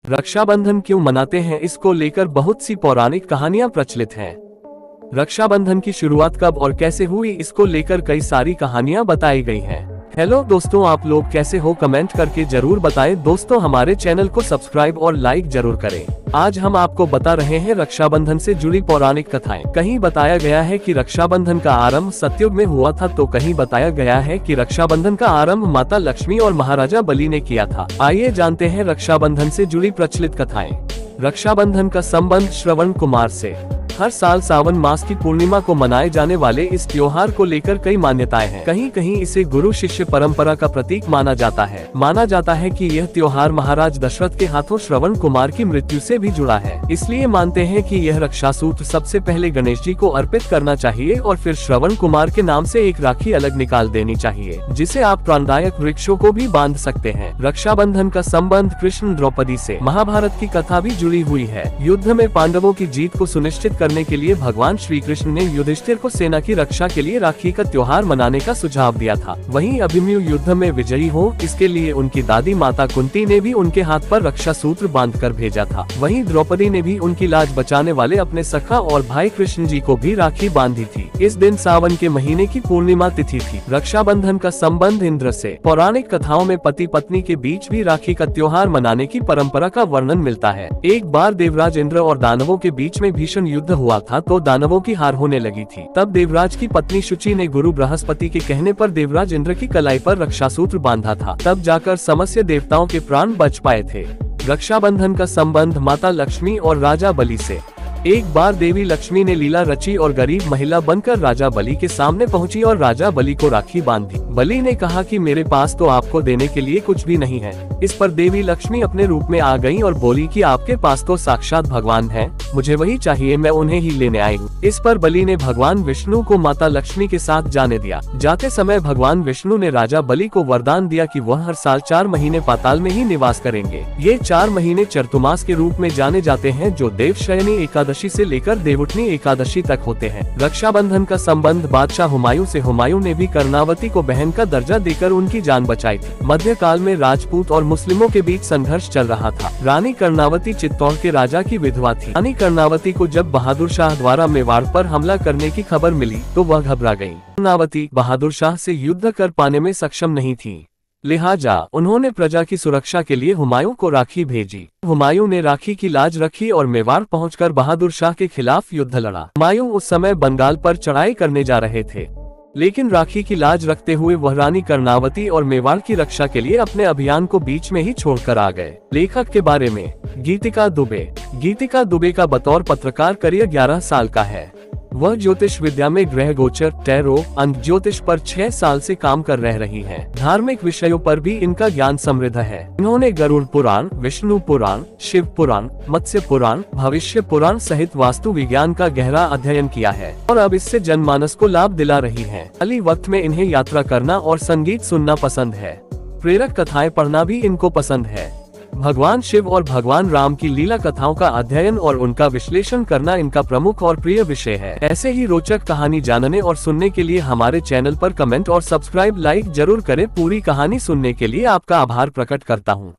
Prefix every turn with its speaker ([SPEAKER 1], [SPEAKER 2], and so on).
[SPEAKER 1] रक्षाबंधन क्यों मनाते हैं, इसको लेकर बहुत सी पौराणिक कहानियां प्रचलित हैं। रक्षाबंधन की शुरुआत कब और कैसे हुई, इसको लेकर कई सारी कहानियां बताई गई हैं। हेलो दोस्तों, आप लोग कैसे हो, कमेंट करके जरूर बताएं। दोस्तों, हमारे चैनल को सब्सक्राइब और लाइक जरूर करें। आज हम आपको बता रहे हैं रक्षाबंधन से जुड़ी पौराणिक कथाएं। कहीं बताया गया है कि रक्षाबंधन का आरंभ सतयुग में हुआ था, तो कहीं बताया गया है कि रक्षाबंधन का आरंभ माता लक्ष्मी और महाराजा बलि ने किया था। आइए जानते हैं रक्षाबंधन से जुड़ी प्रचलित कथाएं। रक्षाबंधन का संबंध श्रवण कुमार से। हर साल सावन मास की पूर्णिमा को मनाए जाने वाले इस त्योहार को लेकर कई मान्यताएं हैं। कहीं कहीं इसे गुरु शिष्य परंपरा का प्रतीक माना जाता है। माना जाता है कि यह त्योहार महाराज दशरथ के हाथों श्रवण कुमार की मृत्यु से भी जुड़ा है। इसलिए मानते हैं कि यह रक्षासूत्र सबसे पहले गणेश जी को अर्पित करना चाहिए और फिर श्रवण कुमार के नाम से एक राखी अलग निकाल देनी चाहिए, जिसे आप प्राणदायक वृक्षों को भी बांध सकते हैं। रक्षाबंधन का संबंध कृष्ण द्रौपदी से। महाभारत की कथा भी जुड़ी हुई है। युद्ध में पांडवों की जीत को सुनिश्चित करने के लिए भगवान श्री कृष्ण ने युधिष्ठिर को सेना की रक्षा के लिए राखी का त्योहार मनाने का सुझाव दिया था। वहीं अभिमन्यु युद्ध में विजयी हो, इसके लिए उनकी दादी माता कुंती ने भी उनके हाथ पर रक्षा सूत्र बांधकर भेजा था। वहीं द्रौपदी ने भी उनकी लाज बचाने वाले अपने सखा और भाई कृष्ण जी को भी राखी बांधी थी। इस दिन सावन के महीने की पूर्णिमा तिथि थी। रक्षाबंधन का संबंध इंद्र से। पौराणिक कथाओं में पति पत्नी के बीच भी राखी का त्योहार मनाने की परंपरा का वर्णन मिलता है। एक बार देवराज इंद्र और दानवों के बीच में भीषण युद्ध हुआ था, तो दानवों की हार होने लगी थी। तब देवराज की पत्नी शुचि ने गुरु बृहस्पति के कहने पर देवराज इंद्र की कलाई पर रक्षासूत्र बांधा था। तब जाकर समस्त देवताओं के प्राण बच पाए थे। रक्षाबंधन का संबंध माता लक्ष्मी और राजा बलि से। एक बार देवी लक्ष्मी ने लीला रची और गरीब महिला बनकर राजा बलि के सामने पहुंची और राजा बलि को राखी बांधी। बलि ने कहा कि मेरे पास तो आपको देने के लिए कुछ भी नहीं है। इस पर देवी लक्ष्मी अपने रूप में आ गई और बोली कि आपके पास तो साक्षात भगवान हैं, मुझे वही चाहिए, मैं उन्हें ही लेने आई हूँ। इस पर बलि ने भगवान विष्णु को माता लक्ष्मी के साथ जाने दिया। जाते समय भगवान विष्णु ने राजा बलि को वरदान दिया कि वह हर साल 4 महीने पाताल में ही निवास करेंगे। ये 4 महीने चतुर्मास के रूप में जाने जाते हैं, जो देवशयनी एकादशी से लेकर देवउठनी एकादशी तक होते हैं। रक्षाबंधन का संबंध बादशाह हुमायूं से। हुमायूं ने भी कर्णावती को बहन का दर्जा देकर उनकी जान बचाई थी। मध्यकाल में राजपूत और मुस्लिमों के बीच संघर्ष चल रहा था। रानी कर्णावती चित्तौड़ के राजा की विधवा थी। रानी कर्णावती को जब बहादुर शाह द्वारा मेवाड़ पर हमला करने की खबर मिली, तो वह घबरा गयी। कर्णावती बहादुर शाह से युद्ध कर पाने में सक्षम नहीं थी, लिहाजा उन्होंने प्रजा की सुरक्षा के लिए हुमायूं को राखी भेजी। हुमायूं ने राखी की लाज रखी और मेवाड़ पहुंचकर बहादुर शाह के खिलाफ युद्ध लड़ा। हुमायूं उस समय बंगाल पर चढ़ाई करने जा रहे थे, लेकिन राखी की लाज रखते हुए वह रानी कर्णावती और मेवाड़ की रक्षा के लिए अपने अभियान को बीच में ही छोड़कर आ गए। लेखक के बारे में। गीतिका दुबे। गीतिका दुबे का बतौर पत्रकार करियर 11 साल का है। वह ज्योतिष विद्या में ग्रह गोचर, टैरो, अंक ज्योतिष पर 6 साल से काम कर रही हैं। धार्मिक विषयों पर भी इनका ज्ञान समृद्ध है। इन्होंने गरुड़ पुराण, विष्णु पुराण, शिव पुराण, मत्स्य पुराण, भविष्य पुराण सहित वास्तु विज्ञान का गहरा अध्ययन किया है और अब इससे जनमानस को लाभ दिला रही हैं। खाली वक्त में इन्हें यात्रा करना और संगीत सुनना पसंद है। प्रेरक कथाएं पढ़ना भी इनको पसंद है। भगवान शिव और भगवान राम की लीला कथाओं का अध्ययन और उनका विश्लेषण करना इनका प्रमुख और प्रिय विषय है। ऐसे ही रोचक कहानी जानने और सुनने के लिए हमारे चैनल पर कमेंट और सब्सक्राइब लाइक जरूर करें। पूरी कहानी सुनने के लिए आपका आभार प्रकट करता हूँ।